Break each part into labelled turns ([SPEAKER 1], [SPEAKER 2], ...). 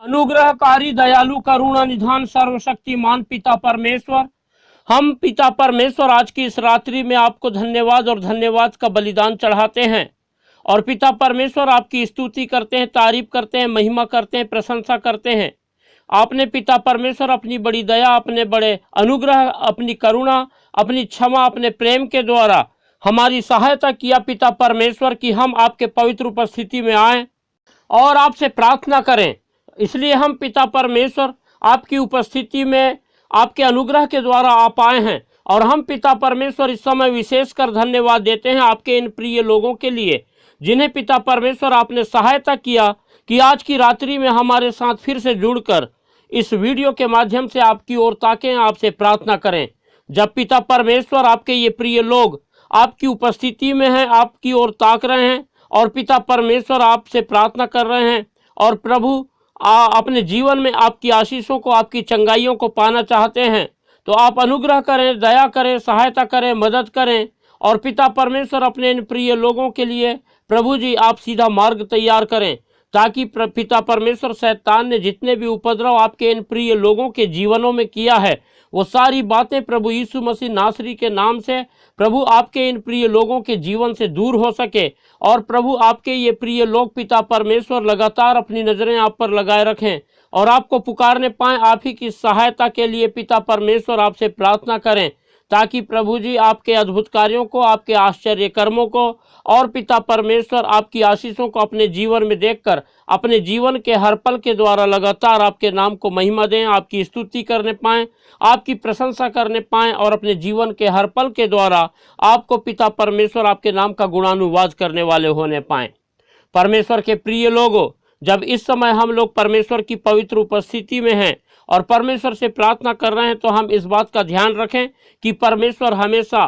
[SPEAKER 1] अनुग्रहकारी दयालु करुणा निधान सर्वशक्तिमान पिता परमेश्वर, हम पिता परमेश्वर आज की इस रात्रि में आपको धन्यवाद और धन्यवाद का बलिदान चढ़ाते हैं और पिता परमेश्वर आपकी स्तुति करते हैं, तारीफ करते हैं, महिमा करते हैं, प्रशंसा करते हैं। आपने पिता परमेश्वर अपनी बड़ी दया, अपने बड़े अनुग्रह, अपनी करुणा, अपनी क्षमा, अपने प्रेम के द्वारा हमारी सहायता किया पिता परमेश्वर कि हम आपके पवित्र उपस्थिति में आएँ और आपसे प्रार्थना करें। इसलिए हम पिता परमेश्वर आपकी उपस्थिति में आपके अनुग्रह के द्वारा आप आए हैं और हम पिता परमेश्वर इस समय विशेषकर धन्यवाद देते हैं आपके इन प्रिय लोगों के लिए जिन्हें पिता परमेश्वर आपने सहायता किया कि आज की रात्रि में हमारे साथ फिर से जुड़कर इस वीडियो के माध्यम से आपकी ओर ताकें, आपसे प्रार्थना करें। जब पिता परमेश्वर आपके ये प्रिय लोग आपकी उपस्थिति में हैं, आपकी ओर ताक रहे हैं और पिता परमेश्वर आपसे प्रार्थना कर रहे हैं और प्रभु अपने जीवन में आपकी आशीषों को, आपकी चंगाइयों को पाना चाहते हैं, तो आप अनुग्रह करें, दया करें, सहायता करें, मदद करें और पिता परमेश्वर अपने इन प्रिय लोगों के लिए प्रभु जी आप सीधा मार्ग तैयार करें ताकि पिता परमेश्वर शैतान ने जितने भी उपद्रव आपके इन प्रिय लोगों के जीवनों में किया है वो सारी बातें प्रभु यीशु मसीह नासरी के नाम से प्रभु आपके इन प्रिय लोगों के जीवन से दूर हो सके और प्रभु आपके ये प्रिय लोग पिता परमेश्वर लगातार अपनी नज़रें आप पर लगाए रखें और आपको पुकारने पाएं। आप ही की सहायता के लिए पिता परमेश्वर आपसे प्रार्थना करें ताकि प्रभु जी आपके अद्भुत कार्यों को, आपके आश्चर्य कर्मों को और पिता परमेश्वर आपकी आशीषों को अपने जीवन में देखकर अपने जीवन के हर पल के द्वारा लगातार आपके नाम को महिमा दें, आपकी स्तुति करने पाएं, आपकी प्रशंसा करने पाएं और अपने जीवन के हर पल के द्वारा आपको पिता परमेश्वर आपके नाम का गुणानुवाद करने वाले होने पाएं। परमेश्वर के प्रिय लोगों, जब इस समय हम लोग परमेश्वर की पवित्र उपस्थिति में हैं और परमेश्वर से प्रार्थना कर रहे हैं तो हम इस बात का ध्यान रखें कि परमेश्वर हमेशा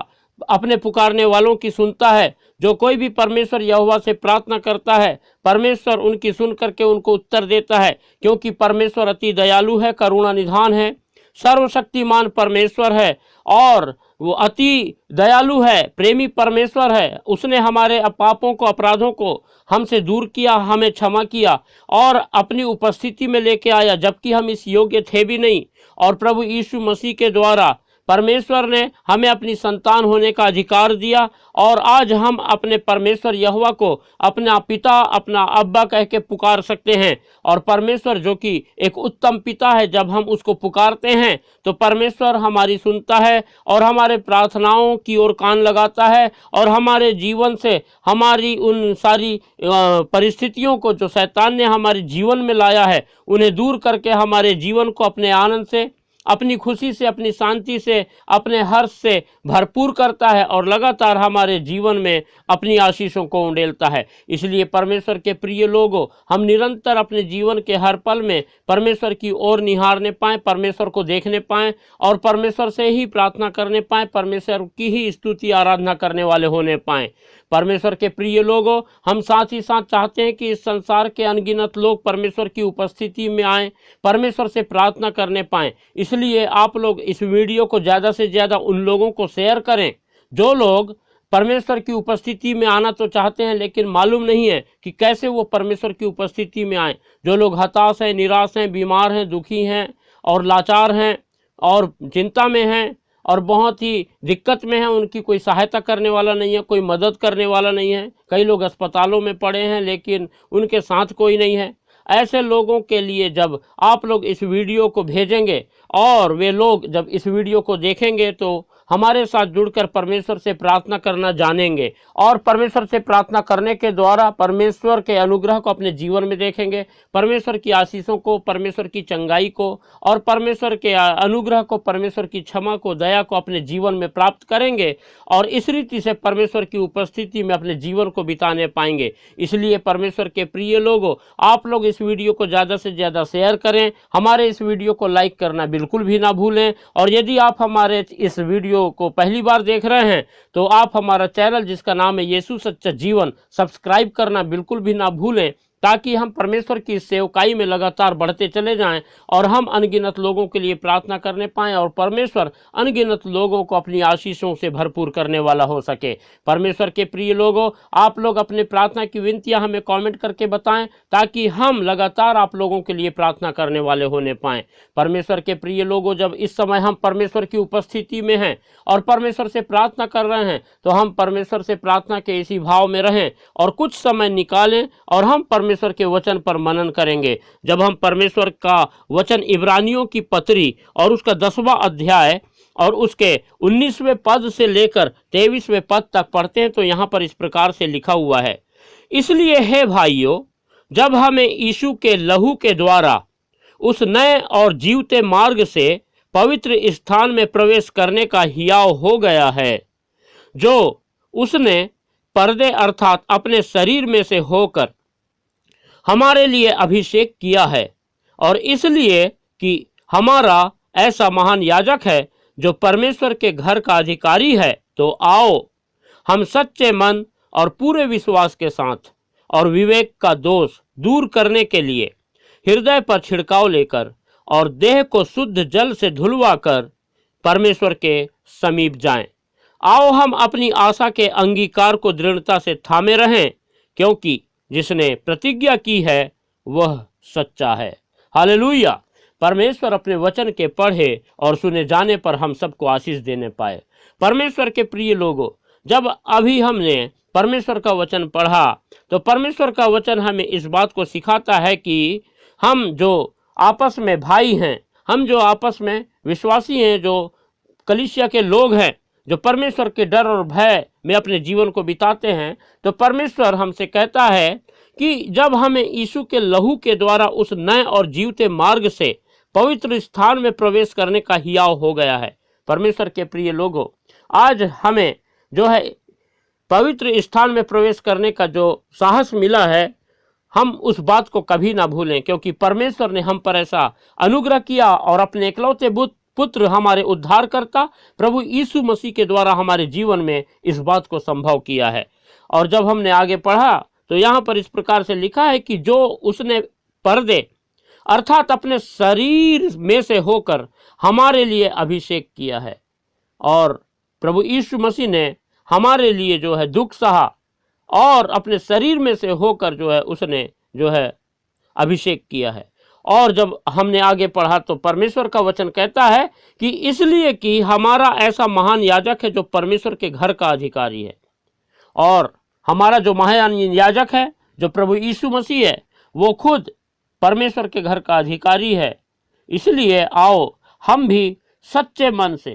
[SPEAKER 1] अपने पुकारने वालों की सुनता है। जो कोई भी परमेश्वर यहोवा से प्रार्थना करता है परमेश्वर उनकी सुन करके उनको उत्तर देता है, क्योंकि परमेश्वर अति दयालु है, करुणा निधान है, सर्वशक्तिमान परमेश्वर है और वो अति दयालु है, प्रेमी परमेश्वर है। उसने हमारे पापों को, अपराधों को हमसे दूर किया, हमें क्षमा किया और अपनी उपस्थिति में लेके आया जबकि हम इस योग्य थे भी नहीं और प्रभु यीशु मसीह के द्वारा परमेश्वर ने हमें अपनी संतान होने का अधिकार दिया और आज हम अपने परमेश्वर यहोवा को अपना पिता, अपना अब्बा कह के पुकार सकते हैं और परमेश्वर जो कि एक उत्तम पिता है, जब हम उसको पुकारते हैं तो परमेश्वर हमारी सुनता है और हमारे प्रार्थनाओं की ओर कान लगाता है और हमारे जीवन से हमारी उन सारी परिस्थितियों को जो शैतान ने हमारे जीवन में लाया है उन्हें दूर करके हमारे जीवन को अपने आनंद से, अपनी खुशी से, अपनी शांति से, अपने हर्ष से भरपूर करता है और लगातार हमारे जीवन में अपनी आशीषों को उंडेलता है। इसलिए परमेश्वर के प्रिय लोगों, हम निरंतर अपने जीवन के हर पल में परमेश्वर की ओर निहारने पाएँ, परमेश्वर को देखने पाएँ और परमेश्वर से ही प्रार्थना करने पाएँ, परमेश्वर की ही स्तुति आराधना करने वाले होने पाएँ। परमेश्वर के प्रिय लोगों, हम साथ ही साथ चाहते हैं कि इस संसार के अनगिनत लोग परमेश्वर की उपस्थिति में आएँ, परमेश्वर से प्रार्थना करने पाएँ। इसलिए आप लोग इस वीडियो को ज़्यादा से ज़्यादा उन लोगों को शेयर करें जो लोग परमेश्वर की उपस्थिति में आना तो चाहते हैं लेकिन मालूम नहीं है कि कैसे वो परमेश्वर की उपस्थिति में आएँ। जो लोग हताश हैं, निराश हैं, बीमार हैं, दुखी हैं और लाचार हैं और चिंता में हैं और बहुत ही दिक्कत में हैं, उनकी कोई सहायता करने वाला नहीं है, कोई मदद करने वाला नहीं है। कई लोग अस्पतालों में पड़े हैं लेकिन उनके साथ कोई नहीं है। ऐसे लोगों के लिए जब आप लोग इस वीडियो को भेजेंगे और वे लोग जब इस वीडियो को देखेंगे तो हमारे साथ जुड़कर परमेश्वर से प्रार्थना करना जानेंगे और परमेश्वर से प्रार्थना करने के द्वारा परमेश्वर के अनुग्रह को अपने जीवन में देखेंगे, परमेश्वर की आशीषों को, परमेश्वर की चंगाई को और परमेश्वर के अनुग्रह को, परमेश्वर की क्षमा को, दया को अपने जीवन में प्राप्त करेंगे और इस रीति से परमेश्वर की उपस्थिति में अपने जीवन को बिताने पाएंगे। इसलिए परमेश्वर के प्रिय लोगों, आप लोग इस वीडियो को ज़्यादा से ज़्यादा शेयर करें, हमारे इस वीडियो को लाइक करना बिल्कुल भी ना भूलें और यदि आप हमारे इस वीडियो को पहली बार देख रहे हैं तो आप हमारा चैनल जिसका नाम है यीशु सच्चा जीवन सब्सक्राइब करना बिल्कुल भी ना भूलें ताकि हम परमेश्वर की सेवकाई में लगातार बढ़ते चले जाएं और हम अनगिनत लोगों के लिए प्रार्थना करने पाएं और परमेश्वर अनगिनत लोगों को अपनी आशीषों से भरपूर करने वाला हो सके। परमेश्वर के प्रिय लोगों, आप लोग अपने प्रार्थना की विनतियां हमें कमेंट करके बताएं ताकि हम लगातार आप लोगों के लिए प्रार्थना करने वाले होने पाएं। परमेश्वर के प्रिय लोगों, जब इस समय हम परमेश्वर की उपस्थिति में हैं और परमेश्वर से प्रार्थना कर रहे हैं तो हम परमेश्वर से प्रार्थना के इसी भाव में रहें और कुछ समय निकालें और हम परमेश्वर के वचन पर मनन करेंगे। जब हम परमेश्वर का वचन इब्रानियों की पत्री और उसका 10वां अध्याय और उसके 19वें पद से लेकर 23वें पद तक पढ़ते हैं तो यहाँ पर इस प्रकार से लिखा हुआ है, इसलिए हे भाइयों, जब हमें यीशु के लहू के द्वारा उस नए और जीवते मार्ग से पवित्र स्थान में प्रवेश करने का हियाव हो गया है, जो उसने पर्दे अर्थात अपने शरीर में से होकर हमारे लिए अभिषेक किया है, और इसलिए कि हमारा ऐसा महान याजक है जो परमेश्वर के घर का अधिकारी है, तो आओ हम सच्चे मन और पूरे विश्वास के साथ और विवेक का दोष दूर करने के लिए हृदय पर छिड़काव लेकर और देह को शुद्ध जल से धुलवा कर परमेश्वर के समीप जाएं। आओ हम अपनी आशा के अंगीकार को दृढ़ता से थामे रहें, क्योंकि जिसने प्रतिज्ञा की है वह सच्चा है। हालेलुया। परमेश्वर अपने वचन के पढ़े और सुने जाने पर हम सबको आशीष देने पाए। परमेश्वर के प्रिय लोगों, जब अभी हमने परमेश्वर का वचन पढ़ा तो परमेश्वर का वचन हमें इस बात को सिखाता है कि हम जो आपस में भाई हैं, हम जो आपस में विश्वासी हैं, जो कलीसिया के लोग हैं, जो परमेश्वर के डर और भय में अपने जीवन को बिताते हैं, तो परमेश्वर हमसे कहता है कि जब हमें यीशु के लहू के द्वारा उस नए और जीवते मार्ग से पवित्र स्थान में प्रवेश करने का हियाव हो गया है। परमेश्वर के प्रिय लोगों, आज हमें जो है पवित्र स्थान में प्रवेश करने का जो साहस मिला है, हम उस बात को कभी ना भूलें, क्योंकि परमेश्वर ने हम पर ऐसा अनुग्रह किया और अपने इकलौते पुत्र हमारे उद्धारकर्ता प्रभु यीशु मसीह के द्वारा हमारे जीवन में इस बात को संभव किया है। और जब हमने आगे पढ़ा तो यहाँ पर इस प्रकार से लिखा है कि जो उसने पर्दे अर्थात अपने शरीर में से होकर हमारे लिए अभिषेक किया है, और प्रभु यीशु मसीह ने हमारे लिए जो है दुख सहा और अपने शरीर में से होकर जो है उसने जो है अभिषेक किया है। और जब हमने आगे पढ़ा तो परमेश्वर का वचन कहता है कि इसलिए कि हमारा ऐसा महान याजक है जो परमेश्वर के घर का अधिकारी है, और हमारा जो महान याजक है जो प्रभु यीशु मसीह है वो खुद परमेश्वर के घर का अधिकारी है। इसलिए आओ हम भी सच्चे मन से,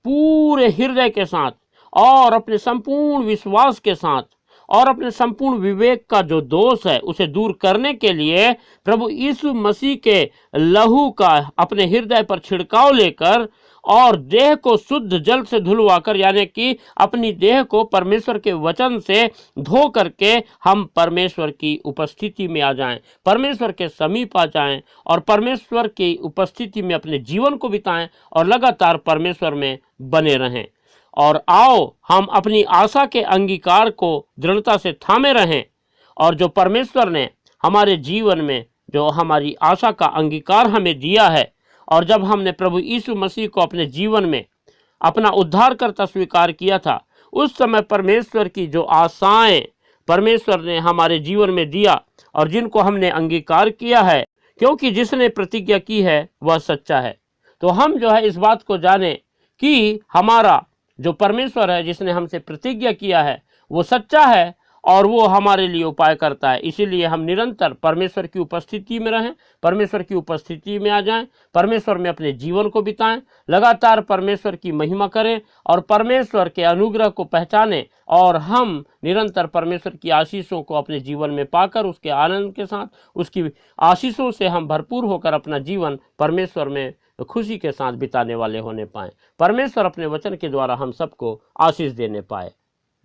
[SPEAKER 1] पूरे हृदय के साथ और अपने संपूर्ण विश्वास के साथ और अपने संपूर्ण विवेक का जो दोष है उसे दूर करने के लिए प्रभु यीशु मसीह के लहू का अपने हृदय पर छिड़काव लेकर और देह को शुद्ध जल से धुलवाकर, यानी कि अपनी देह को परमेश्वर के वचन से धो करके हम परमेश्वर की उपस्थिति में आ जाएं, परमेश्वर के समीप आ जाएं और परमेश्वर की उपस्थिति में अपने जीवन को बिताएं और लगातार परमेश्वर में बने रहें। और आओ हम अपनी आशा के अंगीकार को दृढ़ता से थामे रहें, और जो परमेश्वर ने हमारे जीवन में जो हमारी आशा का अंगीकार हमें दिया है, और जब हमने प्रभु यीशु मसीह को अपने जीवन में अपना उद्धारकर्ता स्वीकार किया था, उस समय परमेश्वर की जो आशाएं परमेश्वर ने हमारे जीवन में दिया और जिनको हमने अंगीकार किया है, क्योंकि जिसने प्रतिज्ञा की है वह सच्चा है। तो हम जो है इस बात को जाने कि हमारा जो परमेश्वर है जिसने हमसे प्रतिज्ञा किया है वो सच्चा है और वो हमारे लिए उपाय करता है। इसीलिए हम निरंतर परमेश्वर की उपस्थिति में रहें, परमेश्वर की उपस्थिति में आ जाएं, परमेश्वर में अपने जीवन को बिताएं, लगातार परमेश्वर की महिमा करें और परमेश्वर के अनुग्रह को पहचानें, और हम निरंतर परमेश्वर की आशीषों को अपने जीवन में पाकर उसके आनंद के साथ उसकी आशीषों से हम भरपूर होकर अपना जीवन परमेश्वर में खुशी के साथ बिताने वाले होने पाएं। परमेश्वर अपने वचन के द्वारा हम सबको आशीष देने पाए।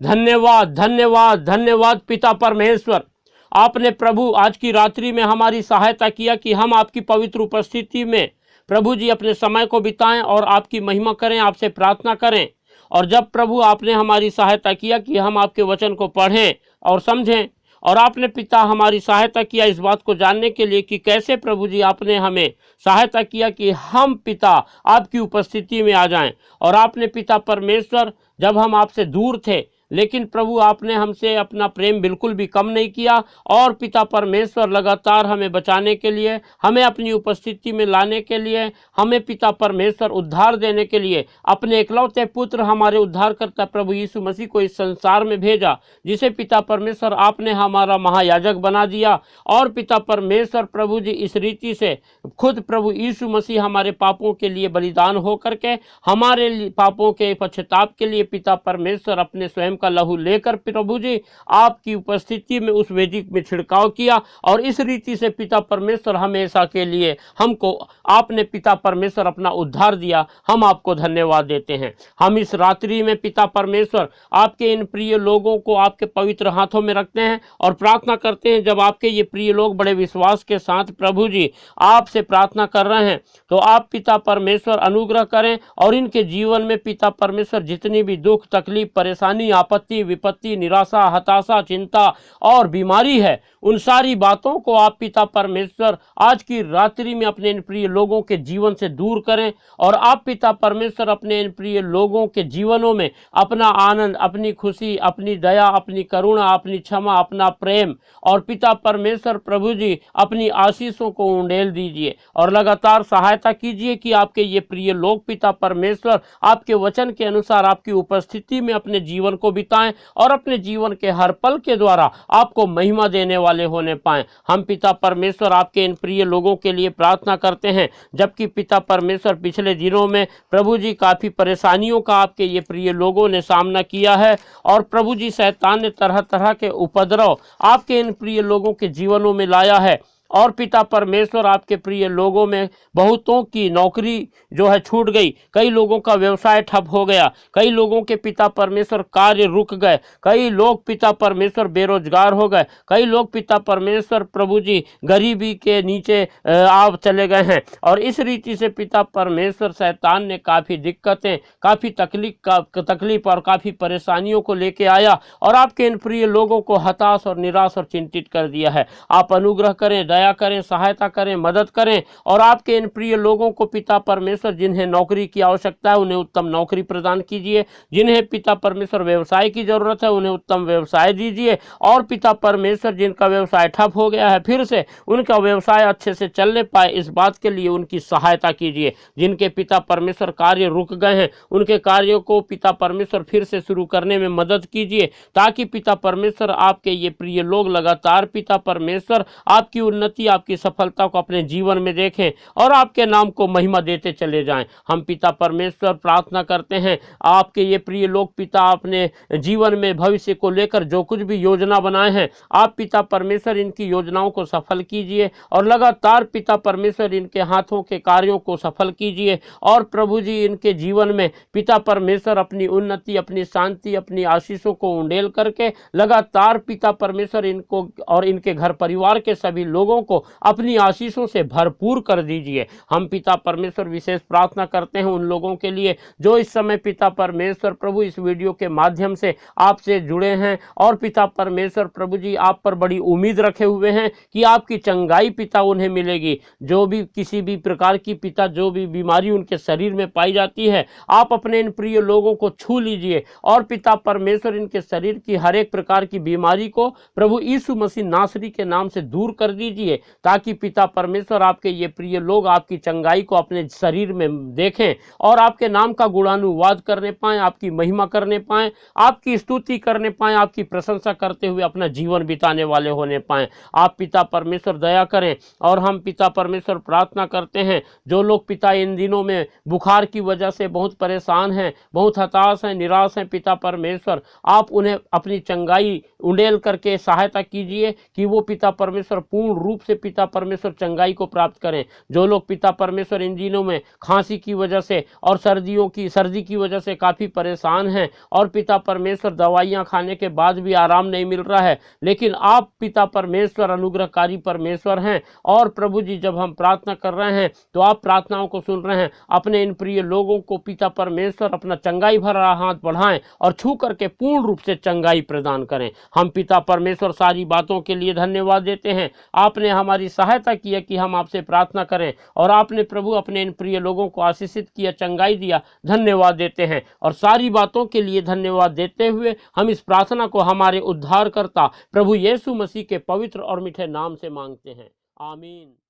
[SPEAKER 1] धन्यवाद धन्यवाद धन्यवाद पिता परमेश्वर, आपने प्रभु आज की रात्रि में हमारी सहायता किया कि हम आपकी पवित्र उपस्थिति में प्रभु जी अपने समय को बिताएं और आपकी महिमा करें, आपसे प्रार्थना करें। और जब प्रभु आपने हमारी सहायता किया कि हम आपके वचन को पढ़ें और समझें और आपने पिता हमारी सहायता किया इस बात को जानने के लिए कि कैसे प्रभु जी आपने हमें सहायता किया कि हम पिता आपकी उपस्थिति में आ जाएं। और आपने पिता परमेश्वर, जब हम आपसे दूर थे, लेकिन प्रभु आपने हमसे अपना प्रेम बिल्कुल भी कम नहीं किया, और पिता परमेश्वर लगातार हमें बचाने के लिए, हमें अपनी उपस्थिति में लाने के लिए, हमें पिता परमेश्वर उद्धार देने के लिए अपने इकलौते पुत्र हमारे उद्धारकर्ता प्रभु यीशु मसीह को इस संसार में भेजा, जिसे पिता परमेश्वर आपने हमारा महायाजक बना दिया। और पिता परमेश्वर प्रभु जी इस रीति से खुद प्रभु यीशु मसीह हमारे पापों के लिए बलिदान हो करके हमारे पापों के पश्चाताप के लिए पिता परमेश्वर अपने स्वयं का लहू लेकर प्रभु जी आपकी उपस्थिति में उस वेदी में छिड़काव किया। और इस रीति से पिता परमेश्वर हमेशा के लिए हमको आपने पिता परमेश्वर अपना उद्धार दिया। हम आपको धन्यवाद देते हैं। हम इस रात्रि में पिता परमेश्वर आपके इन प्रिय लोगों को आपके पवित्र हाथों में रखते हैं और प्रार्थना करते हैं, जब आपके ये प्रिय लोग बड़े विश्वास के साथ प्रभु जी आपसे प्रार्थना कर रहे हैं, तो आप पिता परमेश्वर अनुग्रह करें और इनके जीवन में पिता परमेश्वर जितनी भी दुख तकलीफ परेशानी आपत्ति विपत्ति निराशा हताशा चिंता और बीमारी है, उन सारी बातों को आप पिता परमेश्वर आज की रात्रि में अपने इन प्रिय लोगों के जीवन से दूर करें। और आप पिता परमेश्वर अपने इन प्रिय लोगों के जीवनों में अपना आनंद, अपनी खुशी, अपनी दया, अपनी करुणा, अपनी क्षमा, अपना प्रेम और पिता परमेश्वर प्रभु जी अपनी आशीषों को उंडेल दीजिए और लगातार सहायता कीजिए कि आपके ये प्रिय लोग पिता परमेश्वर आपके वचन के अनुसार आपकी उपस्थिति में अपने जीवन को बिताएं और अपने जीवन के हर पल के द्वारा आपको महिमा देने वाले होने पाएं। हम पिता परमेश्वर आपके इन प्रिय लोगों के लिए प्रार्थना करते हैं, जबकि पिता परमेश्वर पिछले दिनों में प्रभु जी काफ़ी परेशानियों का आपके ये प्रिय लोगों ने सामना किया है और प्रभु जी शैतान ने तरह तरह के उपद्रव आपके इन प्रिय लोगों के जीवनों में लाया है। और पिता परमेश्वर आपके प्रिय लोगों में बहुतों की नौकरी जो है छूट गई, कई लोगों का व्यवसाय ठप हो गया, कई लोगों के पिता परमेश्वर कार्य रुक गए, कई लोग पिता परमेश्वर बेरोजगार हो गए, कई लोग पिता परमेश्वर प्रभु जी गरीबी के नीचे आप चले गए हैं। और इस रीति से पिता परमेश्वर शैतान ने काफ़ी दिक्कतें, काफ़ी तकलीफ और काफ़ी परेशानियों को लेके आया और आपके इन प्रिय लोगों को हताश और निराश और चिंतित कर दिया है। आप अनुग्रह करें, दया करें, सहायता करें, मदद करें और आपके इन प्रिय लोगों को पिता परमेश्वर जिन्हें नौकरी की आवश्यकता है उन्हें उत्तम नौकरी प्रदान कीजिए, जिन्हें पिता परमेश्वर व्यवसाय की जरूरत है उन्हें उत्तम व्यवसाय दीजिए और पिता परमेश्वर जिनका व्यवसाय ठप हो गया है फिर से उनका व्यवसाय अच्छे से चलने पाए इस बात के लिए उनकी सहायता कीजिए। जिनके पिता परमेश्वर कार्य रुक गए हैं उनके कार्यों को पिता परमेश्वर फिर से शुरू करने में मदद कीजिए, ताकि पिता परमेश्वर आपके ये प्रिय लोग लगातार पिता परमेश्वर आपकी उन्नति आपकी सफलता को अपने जीवन में देखें और आपके नाम को महिमा देते चले जाएं। हम पिता परमेश्वर प्रार्थना करते हैं आपके ये प्रिय लोग पिता अपने जीवन में भविष्य को लेकर जो कुछ भी योजना बनाए हैं आप पिता परमेश्वर इनकी योजनाओं को सफल कीजिए और लगातार पिता परमेश्वर इनके हाथों के कार्यों को सफल कीजिए और प्रभु जी इनके जीवन में पिता परमेश्वर अपनी उन्नति अपनी शांति अपनी आशीषों को उंडेल करके लगातार पिता परमेश्वर इनको और इनके घर परिवार के सभी लोगों को अपनी आशीषों से भरपूर कर दीजिए। हम पिता परमेश्वर विशेष प्रार्थना करते हैं उन लोगों के लिए जो इस समय पिता परमेश्वर प्रभु इस वीडियो के माध्यम से आपसे जुड़े हैं और पिता परमेश्वर प्रभु जी आप पर बड़ी उम्मीद रखे हुए हैं कि आपकी चंगाई पिता उन्हें मिलेगी। जो भी किसी भी प्रकार की पिता जो भी बीमारी उनके शरीर में पाई जाती है आप अपने इन प्रिय लोगों को छू लीजिए और पिता परमेश्वर इनके शरीर की हर एक प्रकार की बीमारी को प्रभु यीशु मसीह नासरी के नाम से दूर कर दीजिए, ताकि पिता परमेश्वर आपके ये प्रिय लोग आपकी चंगाई को अपने शरीर में देखें और आपके नाम का गुणानुवाद करने पाएं, आपकी महिमा करने पाएं, आपकी स्तुति करने पाएं, आपकी प्रशंसा करते हुए अपना जीवन बिताने वाले होने पाएं। आप पिता परमेश्वर दया करें और हम पिता परमेश्वर प्रार्थना करते हैं जो लोग पिता इन दिनों में बुखार की वजह से बहुत परेशान हैं, बहुत हताश हैं, निराश हैं, पिता परमेश्वर आप उन्हें अपनी चंगाई उंडेल करके सहायता कीजिए कि वो पिता परमेश्वर पूर्ण रूप रूप से पिता परमेश्वर चंगाई को प्राप्त करें। जो लोग पिता परमेश्वर इन दिनों में खांसी की वजह से और सर्दी की वजह से काफ़ी परेशान हैं और पिता परमेश्वर दवाइयाँ खाने के बाद भी आराम नहीं मिल रहा है, लेकिन आप पिता परमेश्वर अनुग्रहकारी परमेश्वर हैं और प्रभु जी जब हम प्रार्थना कर रहे हैं तो आप प्रार्थनाओं को सुन रहे हैं। अपने इन प्रिय लोगों को पिता परमेश्वर अपना चंगाई भरा हाथ बढ़ाएं और छू करके पूर्ण रूप से चंगाई प्रदान करें। हम पिता परमेश्वर सारी बातों के लिए धन्यवाद देते हैं। आपने हमारी सहायता की है कि हम आपसे प्रार्थना करें और आपने प्रभु अपने इन प्रिय लोगों को आशीषित किया, चंगाई दिया, धन्यवाद देते हैं। और सारी बातों के लिए धन्यवाद देते हुए हम इस प्रार्थना को हमारे उद्धारकर्ता प्रभु यीशु मसीह के पवित्र और मीठे नाम से मांगते हैं, आमीन।